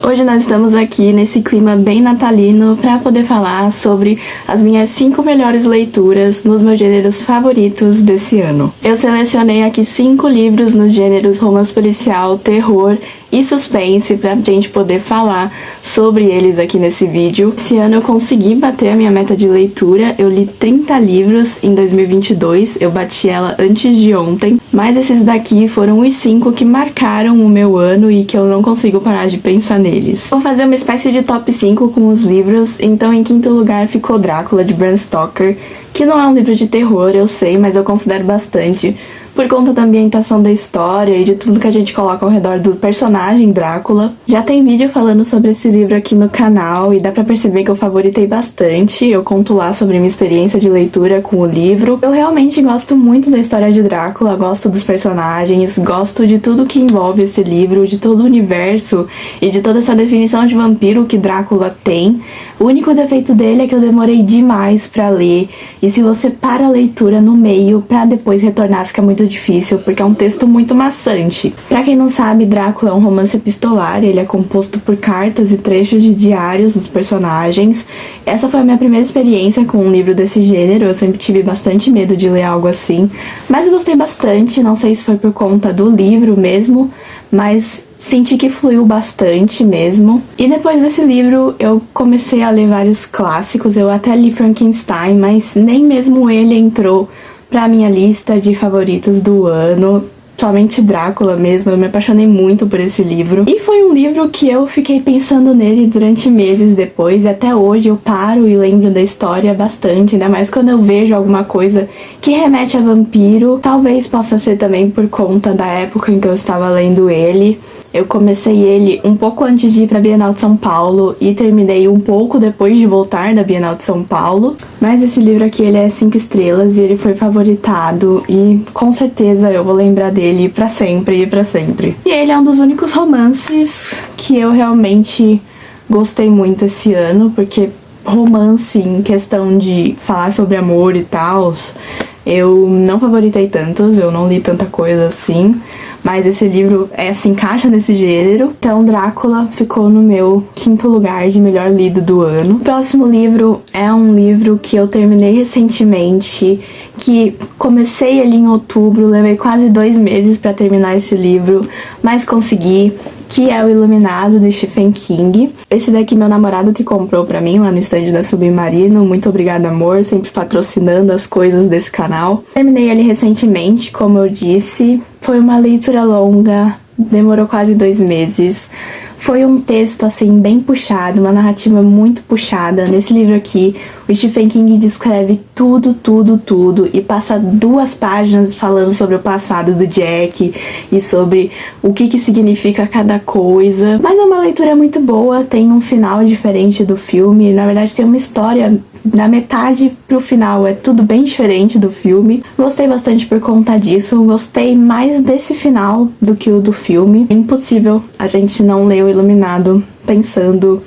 Hoje nós estamos aqui nesse clima bem natalino para poder falar sobre as minhas 5 melhores leituras nos meus gêneros favoritos desse ano. Eu selecionei aqui 5 livros nos gêneros romance policial, terror e suspense pra gente poder falar sobre eles aqui nesse vídeo. Esse ano eu consegui bater a minha meta de leitura, eu li 30 livros em 2022, eu bati ela antes de ontem, mas esses daqui foram os 5 que marcaram o meu ano e que eu não consigo parar de pensar neles. Vou fazer uma espécie de top 5 com os livros, então em quinto lugar ficou Drácula, de Bram Stoker, que não é um livro de terror, eu sei, mas eu considero bastante, por conta da ambientação da história e de tudo que a gente coloca ao redor do personagem Drácula. Já tem vídeo falando sobre esse livro aqui no canal e dá pra perceber que eu favoritei bastante. Eu conto lá sobre minha experiência de leitura com o livro. Eu realmente gosto muito da história de Drácula, gosto dos personagens, gosto de tudo que envolve esse livro, de todo o universo e de toda essa definição de vampiro que Drácula tem. O único defeito dele é que eu demorei demais pra ler, e se você para a leitura no meio pra depois retornar fica muito difícil, porque é um texto muito maçante. Pra quem não sabe, Drácula é um romance epistolar, ele é composto por cartas e trechos de diários dos personagens. Essa foi a minha primeira experiência com um livro desse gênero, eu sempre tive bastante medo de ler algo assim, mas gostei bastante, não sei se foi por conta do livro mesmo, mas senti que fluiu bastante mesmo. E depois desse livro eu comecei a ler vários clássicos, eu até li Frankenstein, mas nem mesmo ele entrou pra minha lista de favoritos do ano. Somente Drácula mesmo, eu me apaixonei muito por esse livro. E foi um livro que eu fiquei pensando nele durante meses depois, e até hoje eu paro e lembro da história bastante, ainda mais quando eu vejo alguma coisa que remete a vampiro. Talvez possa ser também por conta da época em que eu estava lendo ele. Eu comecei ele um pouco antes de ir pra Bienal de São Paulo e terminei um pouco depois de voltar da Bienal de São Paulo. Mas esse livro aqui, ele é 5 estrelas e ele foi favoritado e com certeza eu vou lembrar dele pra sempre e pra sempre. E ele é um dos únicos romances que eu realmente gostei muito esse ano, porque romance em questão de falar sobre amor e tal, eu não favoritei tantos, eu não li tanta coisa assim, mas esse livro se encaixa nesse gênero. Então Drácula ficou no meu 5º lugar de melhor lido do ano. O próximo livro é um livro que eu terminei recentemente, que comecei ali em outubro, levei quase 2 meses pra terminar esse livro, mas consegui, que é O Iluminado, de Stephen King. Esse daqui meu namorado que comprou pra mim lá no stand da Submarino. Muito obrigada, amor, sempre patrocinando as coisas desse canal. Terminei ele recentemente, como eu disse. Foi uma leitura longa, demorou quase 2 meses. Foi um texto, assim, bem puxado, uma narrativa muito puxada. Nesse livro aqui, o Stephen King descreve tudo e passa 2 páginas falando sobre o passado do Jack e sobre o que significa cada coisa. Mas é uma leitura muito boa, tem um final diferente do filme. Na verdade, tem uma história da metade pro final, é tudo bem diferente do filme. Gostei bastante por conta disso, gostei mais desse final do que o do filme. É impossível a gente não ler O Iluminado pensando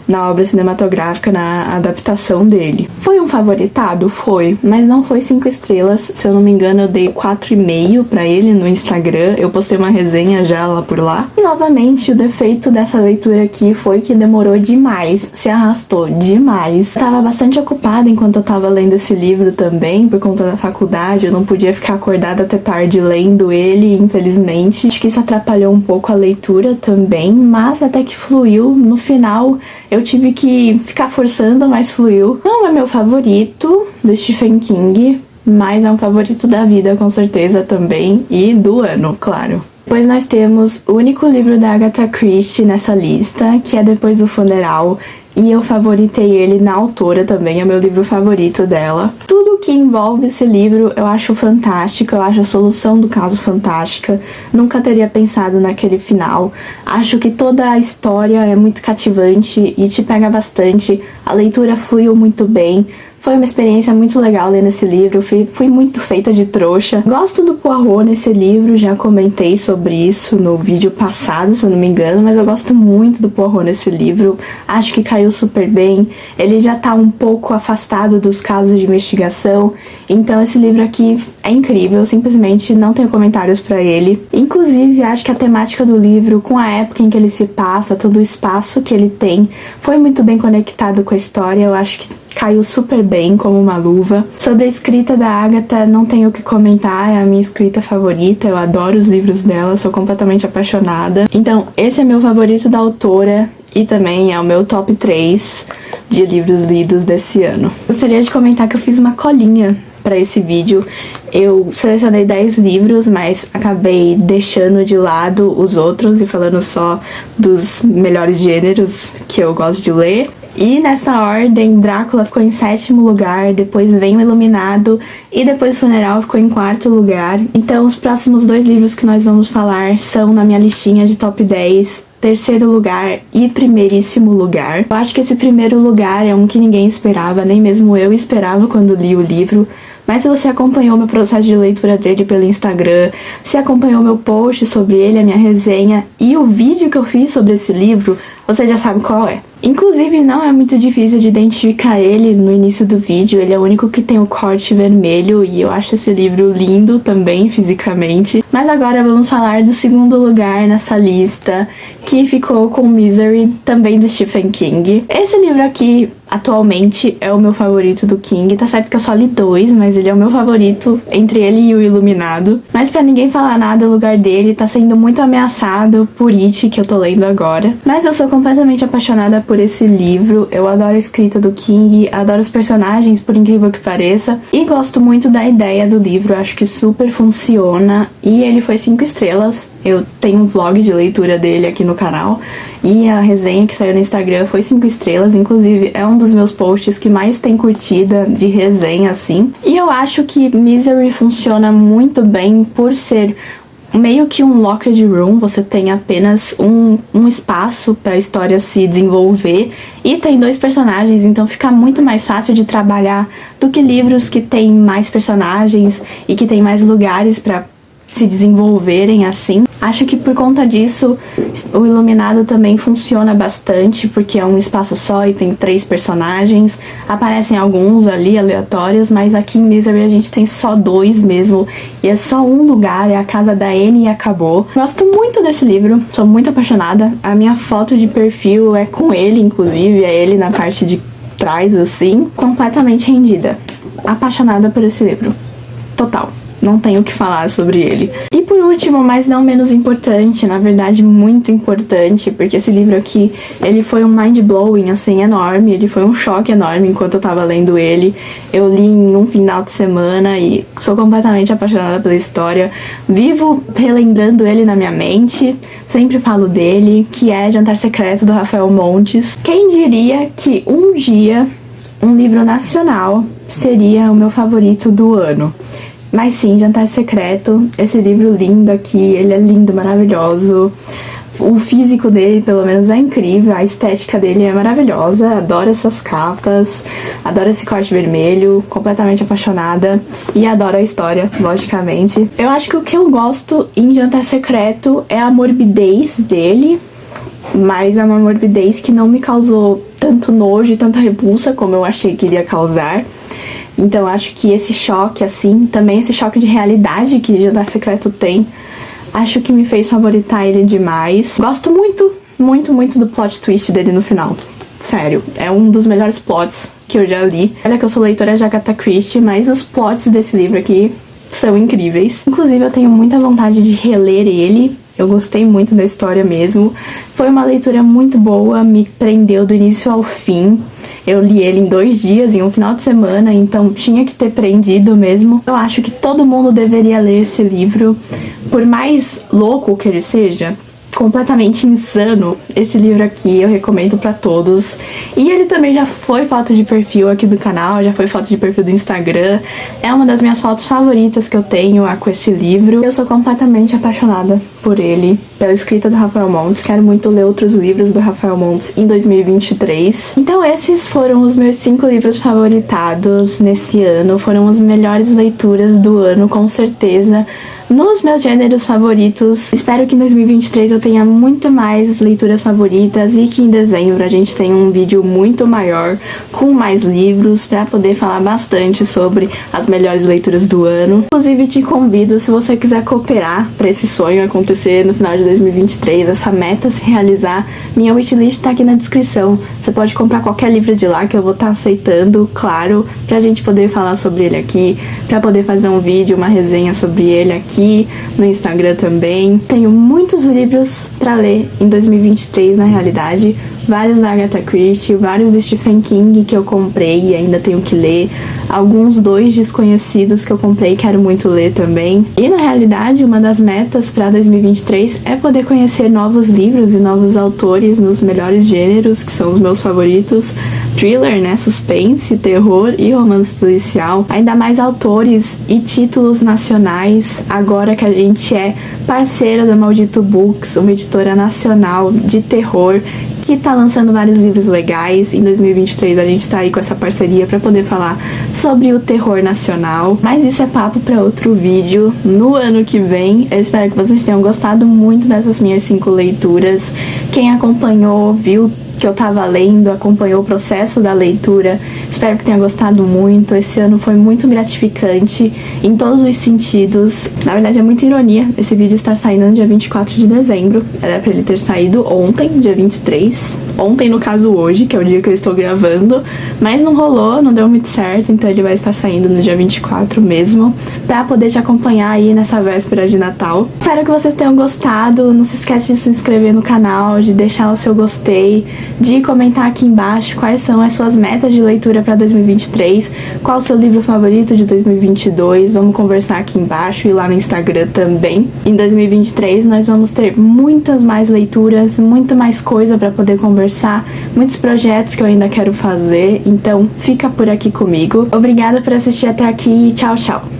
na obra cinematográfica, na adaptação dele. Foi um favoritado? Foi, mas não foi 5 estrelas. Se eu não me engano, eu dei 4,5 pra ele no Instagram. Eu postei uma resenha já lá por lá. E novamente, o defeito dessa leitura aqui foi que demorou demais, se arrastou demais. Eu tava bastante ocupada enquanto eu tava lendo esse livro também, por conta da faculdade. Eu não podia ficar acordada até tarde lendo ele, infelizmente. Acho que isso atrapalhou um pouco a leitura também, mas até que fluiu. No final, eu tive que ficar forçando, mas fluiu. Não é meu favorito do Stephen King, mas é um favorito da vida, com certeza, também. E do ano, claro. Depois nós temos o único livro da Agatha Christie nessa lista, que é Depois do Funeral. E eu favoritei ele na autora também, é o meu livro favorito dela. Tudo que envolve esse livro eu acho fantástico, eu acho a solução do caso fantástica. Nunca teria pensado naquele final. Acho que toda a história é muito cativante e te pega bastante. A leitura fluiu muito bem. Foi uma experiência muito legal ler esse livro, fui muito feita de trouxa. Gosto do Poirot nesse livro, já comentei sobre isso no vídeo passado, se eu não me engano, mas eu gosto muito do Poirot nesse livro, acho que caiu super bem. Ele já tá um pouco afastado dos casos de investigação, então esse livro aqui é incrível, simplesmente não tenho comentários pra ele. Inclusive, acho que a temática do livro, com a época em que ele se passa, todo o espaço que ele tem, foi muito bem conectado com a história, eu acho que caiu super bem como uma luva. Sobre a escrita da Agatha, não tenho o que comentar, é a minha escrita favorita, eu adoro os livros dela, sou completamente apaixonada. Então, esse é meu favorito da autora e também é o meu top 3 de livros lidos desse ano. Gostaria de comentar que eu fiz uma colinha para esse vídeo. Eu selecionei 10 livros, mas acabei deixando de lado os outros e falando só dos melhores gêneros que eu gosto de ler. E nessa ordem, Drácula ficou em 7º lugar, depois vem o Iluminado e depois o Funeral ficou em 4º lugar. Então os próximos 2 livros que nós vamos falar são na minha listinha de top 10, 3º lugar e 1º lugar. Eu acho que esse 1º lugar é um que ninguém esperava, nem mesmo eu esperava quando li o livro. Mas se você acompanhou meu processo de leitura dele pelo Instagram, se acompanhou meu post sobre ele, a minha resenha e o vídeo que eu fiz sobre esse livro, você já sabe qual é. Inclusive, não é muito difícil de identificar ele no início do vídeo, ele é o único que tem o corte vermelho e eu acho esse livro lindo também, fisicamente. Mas agora vamos falar do 2º lugar nessa lista, que ficou com Misery, também do Stephen King. Esse livro aqui, atualmente, é o meu favorito do King, tá certo que eu só li 2, mas ele é o meu favorito entre ele e o Iluminado. Mas pra ninguém falar nada, o lugar dele tá sendo muito ameaçado por It, que eu tô lendo agora. Mas eu sou completamente apaixonada por esse livro, eu adoro a escrita do King, adoro os personagens, por incrível que pareça, e gosto muito da ideia do livro, acho que super funciona, e ele foi 5 estrelas. Eu tenho um vlog de leitura dele aqui no canal, e a resenha que saiu no Instagram foi 5 estrelas, inclusive é um dos meus posts que mais tem curtida de resenha, assim. E eu acho que Misery funciona muito bem por ser meio que um locked room, você tem apenas um espaço para a história se desenvolver e tem 2 personagens, então fica muito mais fácil de trabalhar do que livros que tem mais personagens e que tem mais lugares para se desenvolverem assim. Acho que por conta disso o Iluminado também funciona bastante, porque é um espaço só e tem 3 personagens, aparecem alguns ali aleatórios, mas aqui em Misery a gente tem só 2 mesmo, e é só um lugar, é a casa da Anne e acabou. Gosto muito desse livro, sou muito apaixonada, a minha foto de perfil é com ele, inclusive, é ele na parte de trás assim, completamente rendida, apaixonada por esse livro, total. Não tenho o que falar sobre ele. E por último, mas não menos importante, na verdade muito importante, porque esse livro aqui, ele foi um mind-blowing, assim, enorme, ele foi um choque enorme enquanto eu tava lendo ele. Eu li em um final de semana e sou completamente apaixonada pela história. Vivo relembrando ele na minha mente, sempre falo dele, que é Jantar Secreto, do Rafael Montes. Quem diria que um dia um livro nacional seria o meu favorito do ano? Mas sim, Jantar Secreto, esse livro lindo aqui, ele é lindo, maravilhoso. O físico dele, pelo menos, é incrível, a estética dele é maravilhosa, adoro essas capas, adoro esse corte vermelho, completamente apaixonada, e adoro a história, logicamente. Eu acho que o que eu gosto em Jantar Secreto é a morbidez dele, mas é uma morbidez que não me causou tanto nojo e tanta repulsa como eu achei que iria causar. Então acho que esse choque, assim, também esse choque de realidade que Jantar Secreto tem, acho que me fez favoritar ele demais. Gosto muito, muito, muito do plot twist dele no final. Sério, é um dos melhores plots que eu já li. Olha que eu sou leitora de Agatha Christie, mas os plots desse livro aqui são incríveis. Inclusive eu tenho muita vontade de reler ele. Eu gostei muito da história mesmo. Foi uma leitura muito boa, me prendeu do início ao fim. Eu li ele em 2 dias, em um final de semana, então tinha que ter prendido mesmo. Eu acho que todo mundo deveria ler esse livro, por mais louco que ele seja. completamente insano. Esse livro aqui eu recomendo pra todos. E ele também já foi foto de perfil aqui do canal, já foi foto de perfil do Instagram. É uma das minhas fotos favoritas que eu tenho com esse livro. Eu sou completamente apaixonada por ele, pela escrita do Rafael Montes. Quero muito ler outros livros do Rafael Montes em 2023. Então esses foram os meus 5 livros favoritados nesse ano. Foram as melhores leituras do ano, com certeza, nos meus gêneros favoritos. Espero que em 2023 eu tenha muito mais leituras favoritas e que em dezembro a gente tenha um vídeo muito maior, com mais livros, pra poder falar bastante sobre as melhores leituras do ano. Inclusive te convido, se você quiser cooperar pra esse sonho acontecer no final de 2023, essa meta se realizar, minha wishlist tá aqui na descrição. Você pode comprar qualquer livro de lá que eu vou estar aceitando, claro, pra gente poder falar sobre ele aqui, pra poder fazer um vídeo, uma resenha sobre ele aqui no Instagram também. Tenho muitos livros pra ler em 2023, na realidade. Vários da Agatha Christie, vários do Stephen King que eu comprei e ainda tenho que ler. Alguns 2 desconhecidos que eu comprei e quero muito ler também. E na realidade, uma das metas pra 2023 é poder conhecer novos livros e novos autores nos melhores gêneros, que são os meus favoritos. Thriller, né? Suspense, terror e romance policial. Ainda mais autores e títulos nacionais, agora que a gente é parceira da Maldito Books, uma editora nacional de terror que tá lançando vários livros legais. Em 2023 a gente tá aí com essa parceria pra poder falar sobre o terror nacional. Mas isso é papo pra outro vídeo no ano que vem. Eu espero que vocês tenham gostado muito dessas minhas 5 leituras. Quem acompanhou, viu que eu tava lendo, acompanhou o processo da leitura, espero que tenha gostado muito. Esse ano foi muito gratificante em todos os sentidos. Na verdade é muita ironia esse vídeo estar saindo no dia 24 de dezembro. Era pra ele ter saído ontem, dia 23. Ontem, no caso hoje, que é o dia que eu estou gravando, mas não rolou, não deu muito certo, então ele vai estar saindo no dia 24 mesmo, pra poder te acompanhar aí nessa véspera de Natal. Espero que vocês tenham gostado. Não se esquece de se inscrever no canal, de deixar o seu gostei, de comentar aqui embaixo quais são as suas metas de leitura para 2023, qual o seu livro favorito de 2022, vamos conversar aqui embaixo e lá no Instagram também. Em 2023 nós vamos ter muitas mais leituras, muito mais coisa para poder conversar, muitos projetos que eu ainda quero fazer, então fica por aqui comigo. Obrigada por assistir até aqui e tchau, tchau!